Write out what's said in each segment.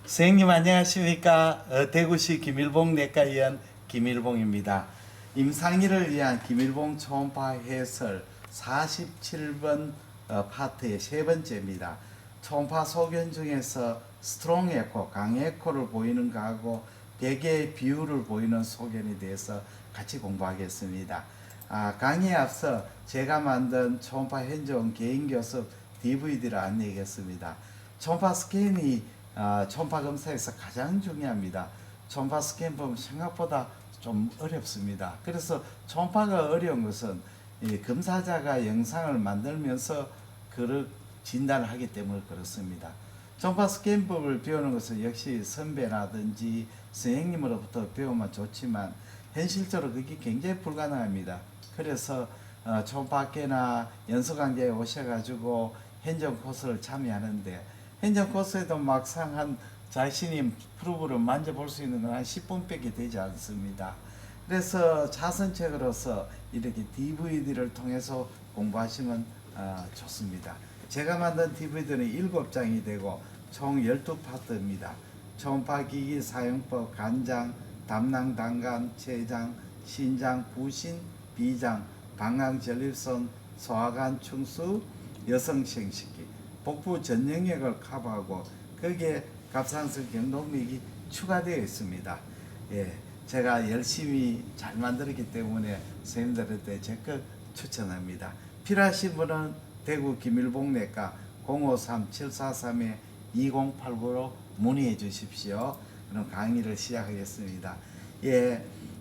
선생님 안녕하십니까? 대구시 김일봉 내과의원 김일봉입니다. 임상일을 위한 김일봉 초음파 해설 47번 파트의 세 번째입니다. 초음파 소견 중에서 스트롱 에코, 강에코를 보이는 거하고 백의 비율을 보이는 소견에 대해서 같이 공부하겠습니다. 강의에 앞서 제가 만든 초음파 현존 개인 교습 DVD를 안내하겠습니다. 초음파 스캔이 초음파 검사에서 가장 중요합니다. 초음파 스캔 보면 생각보다 좀 어렵습니다. 그래서 초음파가 어려운 것은 이 검사자가 영상을 만들면서 그 진단을 하기 때문에 그렇습니다. 초음파 스캔법을 배우는 것은 역시 선배라든지 선생님으로부터 배우면 좋지만 현실적으로 그게 굉장히 불가능합니다. 그래서 초음파학회나 연수강좌에 오셔가지고 현존 코스를 참여하는데 현존 코스에도 막상 한 자신이 프로브를 만져볼 수 있는 건 한 10분밖에 되지 않습니다. 그래서 자선책으로서 이렇게 DVD를 통해서 공부하시면 좋습니다. 제가 만든 DVD는 7장이 되고 총 12파트입니다. 초음파 기기 사용법, 간장, 담낭, 단간, 췌장, 신장, 부신, 비장, 방광, 전립선, 소화관, 충수, 여성 생식기, 복부 전 영역을 커버하고 거기에 갑상선 경동맥이 추가되어 있습니다. 제가 열심히 잘 만들었기 때문에 선생님들한테 적극 추천합니다. 필요하신 분은 대구 김일봉 내과 053-743-2089로 문의해 주십시오. 그럼 강의를 시작하겠습니다.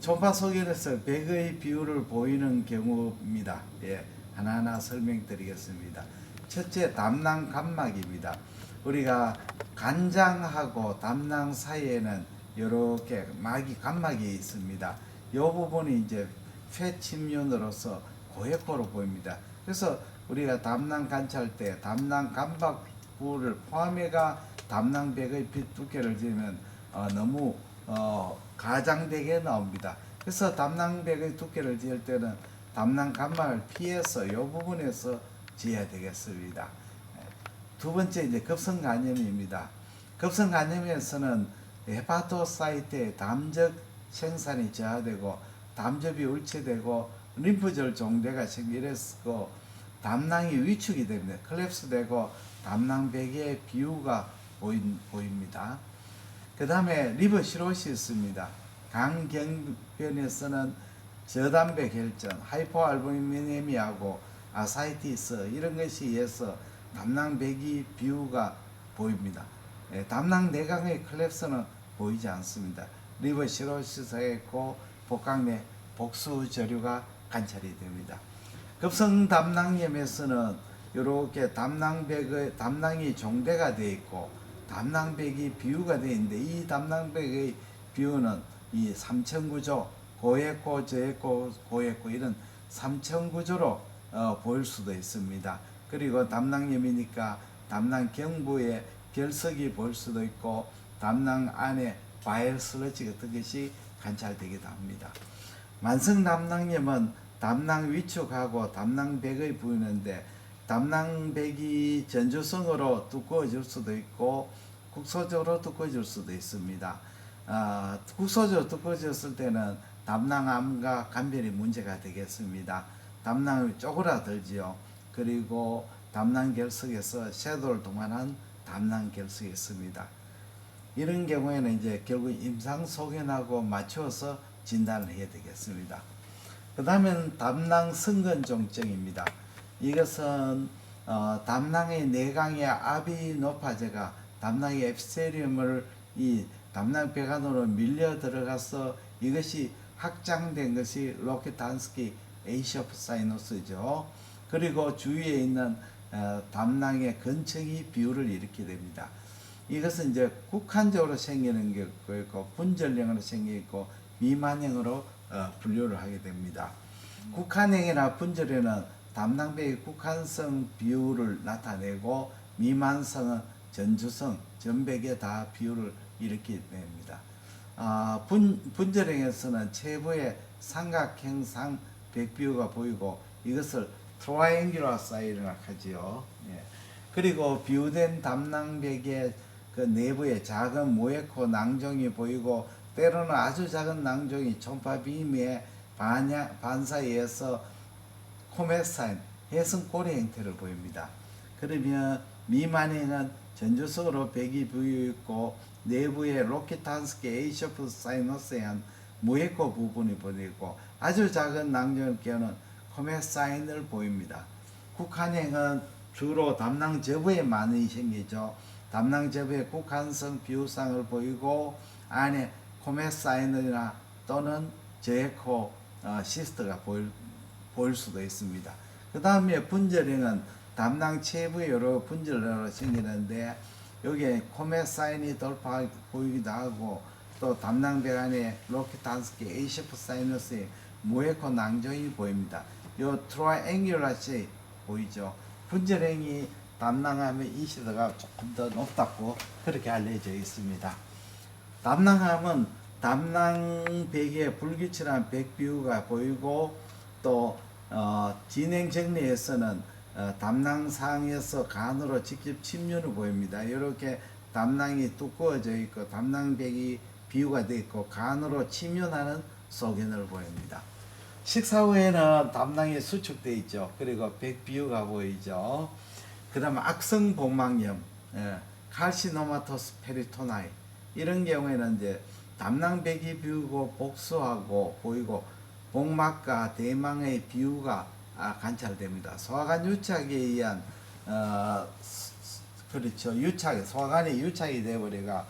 초음파 소견에서 백의 비율을 보이는 경우입니다. 하나하나 설명드리겠습니다. 첫째, 담낭 감막입니다. 우리가 간장하고 담낭 사이에는 이렇게 감막이 있습니다. 이 부분이 이제 폐 침륜으로서 고액고로 보입니다. 그래서 우리가 담낭 관찰 때 담낭 감박 부를 포함해가 담낭백의 빛 두께를 재면 너무 가장되게 나옵니다. 그래서 담낭백의 두께를 재을 때는 담낭 감막을 피해서 이 부분에서 지어야 되겠습니다. 두 번째 이제 급성 간염입니다. 급성 간염에서는 헤파토사이트의 담적 생산이 저하되고 담접이 울체되고 림프절 종대가 생기고 담낭이 위축이 됩니다. 클랩스되고 담낭백의 비유가 보입니다. 그 다음에 리버 시로시스입니다. 강경변에서는 저담백 혈전, 하이포알부미네미아하고 아사이티스 이런 것에 의해서 담낭백이 비유가 보입니다. 담낭 내강의 클랩스는 보이지 않습니다. 리버 시로시스에 있고 복강 내 복수 저류가 관찰이 됩니다. 급성 담낭염에서는 이렇게 담낭이 종대가 되어 있고 담낭백이 비유가 되어 있는데 이 담낭백의 비유는 이 삼천구조, 고액고, 저액고, 고액고 이런 삼천구조로 보일 수도 있습니다. 그리고 담낭염이니까 담낭 경부에 결석이 보일 수도 있고 담낭 안에 바이럴 슬러지 같은 것이 관찰되기도 합니다. 만성 담낭염은 담낭 위축하고 담낭백의 부위인데 담낭백이 전주성으로 두꺼워질 수도 있고 국소적으로 두꺼워질 수도 있습니다. 국소적으로 두꺼워졌을 때는 담낭암과 간별이 문제가 되겠습니다. 담낭이 쪼그라들지요. 그리고 담낭 결석에서 섀도를 동반한 담낭 결석이 있습니다. 이런 경우에는 이제 결국 임상 소견하고 맞추어서 진단을 해야 되겠습니다. 그 다음엔 담낭 성근종증입니다. 이것은 담낭의 내강의 압이 높아져가 담낭의 앱세리움을 이 담낭벽 안으로 밀려 들어가서 이것이 확장된 것이 로켓탄스키 에이셔프 사이노스죠. 그리고 주위에 있는 담낭의 근청이 비율을 일으키게 됩니다. 이것은 이제 국한적으로 생기는 게 있고 분절형으로 생기고 미만형으로 분류를 하게 됩니다. 국한형이나 분절형은 담낭백의 국한성 비율을 나타내고 미만성은 전주성, 전백에 다 비율을 일으키게 됩니다. 분절형에서는 체부의 삼각형상 백비율가 보이고 이것을 트라이앵귤러 사이즈라 하지요. 그리고 비유된 담낭백의 그 내부에 작은 무에코 낭종이 보이고 때로는 아주 작은 낭종이 초음파 빔의 반사에서 코메사인 해성고리 형태를 보입니다. 그러면 미만에는 전주석으로 백이 비어 있고 내부에 로키탄스키 에이셔프 사이너스한 무에코 부분이 보이고 아주 작은 낭종을 깨우는 코메사인을 보입니다. 국한형은 주로 담낭 저부에 많이 생기죠. 담낭 저부에 국한성 비우상을 보이고 안에 코메사인이나 또는 저에코 시스트가 보일 수도 있습니다. 그 다음에 분절형은 담낭 체부에 여러 분절로 생기는데 여기에 코메사인이 돌파 보이기도 하고 또 담낭벽 안에 로키탄스키 에이셔프 사이너스의 무에코 낭종이 보입니다. 요 트라이앵귤라시 보이죠? 분절형이 담낭암의 인시도가 조금 더 높다고 그렇게 알려져 있습니다. 담낭암은 담낭백에 불규칙한 백비유가 보이고 또 진행 정리에서는 담낭상에서 간으로 직접 침륜을 보입니다. 이렇게 담낭이 두꺼워져 있고 담낭백이 비유가 되어 있고 간으로 침륜하는 소견을 보입니다. 식사 후에는 담낭이 수축되어 있죠. 그리고 백비유가 보이죠. 그 다음에 악성복막염, 칼시노마토스 페리토나이 이런 경우에는 이제 담낭백이 비우고 복수하고 보이고 복막과 대망의 비유가 관찰됩니다. 소화관 유착에 의한 그렇죠. 소화관이 유착이 되어버려가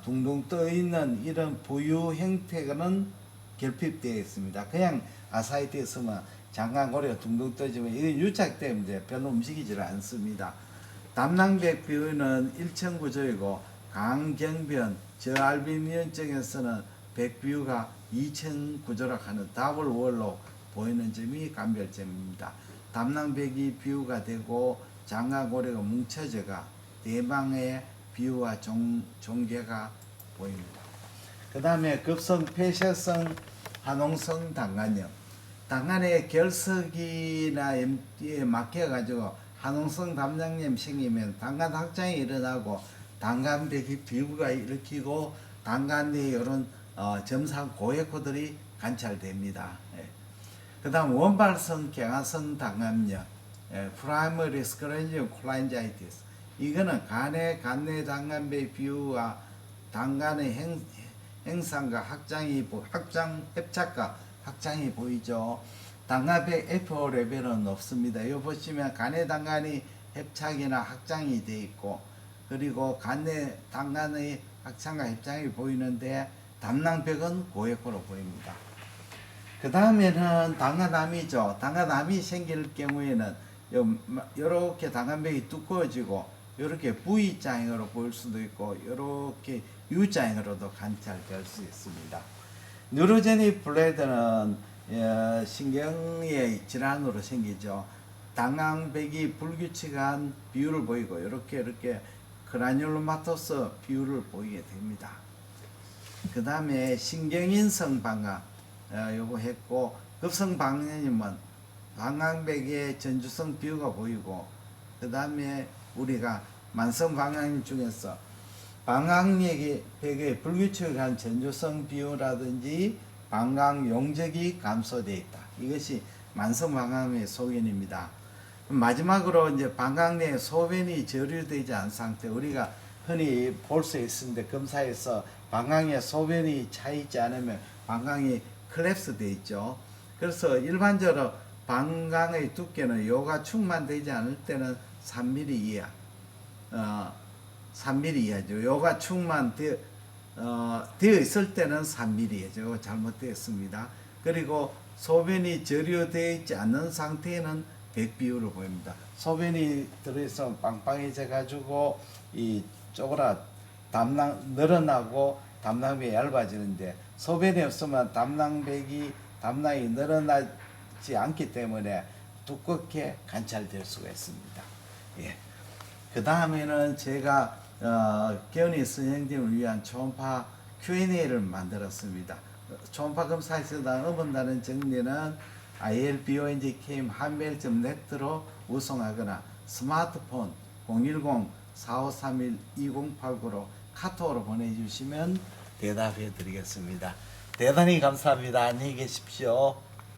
둥둥 떠 있는 이런 부유 형태는 결핍되어 있습니다. 그냥 아사이트에 있으면 장관고리가 둥둥 떠지면 이게 유착 때문에 별로 움직이질 않습니다. 담낭백 비유는 일층 구조이고 강경변, 저알비미언증에서는 백비유가 2층 구조라 하는 더블 월로 보이는 점이 감별점입니다. 담낭백이 비유가 되고 장관고리가 뭉쳐져가 대망의 비유와 종괴가 보입니다. 그 다음에 급성 폐쇄성 화농성 당간염, 당간의 결석이나 empty에 막혀가지고 화농성 담낭염 생기면 당간 확장이 일어나고 당간백이 비유가 일으키고 당간 내에 이런 점상 고에코들이 관찰됩니다. 그 다음 원발성 경화성 당간염, 프라이머리 스크랜지엄 콜란자이티스, 이거는 간내 당간배 비유와 당간의 행상과 협착과 확장이 보이죠. 당간배 FO 레벨은 없습니다. 여기 보시면 간내 당간이 협착이나 확장이 되어 있고 그리고 간내 당간의 확장과 협착이 보이는데 담낭백은 고에코로 보입니다. 그 다음에는 당간암이죠. 당간암이 생길 경우에는 이렇게 당간백이 두꺼워지고 이렇게 V자형으로 보일 수도 있고 이렇게 U자형으로도 관찰될 수 있습니다. 뉴로제닉 블레드는 신경의 질환으로 생기죠. 당간백이 불규칙한 비율을 보이고 이렇게 그라뉴로마토스 비율을 보이게 됩니다. 그 다음에 신경인성 방광 요거 했고 급성 방광염은 방광백의 전주성 비유가 보이고 그 다음에 우리가 만성 방광염 중에서 방광백의 불규칙한 전주성 비유라든지 방광 용적이 감소되어 있다. 이것이 만성 방광염의 소견입니다. 마지막으로 이제 방광 내에 소변이 저류되지 않은 상태, 우리가 흔히 볼 수 있는데 검사에서 방광에 소변이 차 있지 않으면 방광이 클랩스 되어 있죠. 그래서 일반적으로 방광의 두께는 요가 충만되지 않을 때는 3mm 이하, 3mm 이하죠. 요가 충만되어 있을 때는 3mm죠. 잘못되었습니다. 그리고 소변이 저류되어 있지 않는 상태에는 100비율을 보입니다. 소변이 들어있어 빵빵해져 가지고 이 쪼그라 늘어나고 담낭백이 얇아지는데 소변이 없으면 담낭이 늘어나지 않기 때문에 두껍게 관찰될 수가 있습니다. 예. 그 다음에는 제가 견인 선생님을 위한 초음파 Q&A를 만들었습니다. 초음파 검사에서 얻는다는 정리는 ILBONGKM 한메일.net로 우송하거나 스마트폰 4531-2089로 카톡으로 보내주시면 대답해 드리겠습니다. 대단히 감사합니다. 안녕히 계십시오.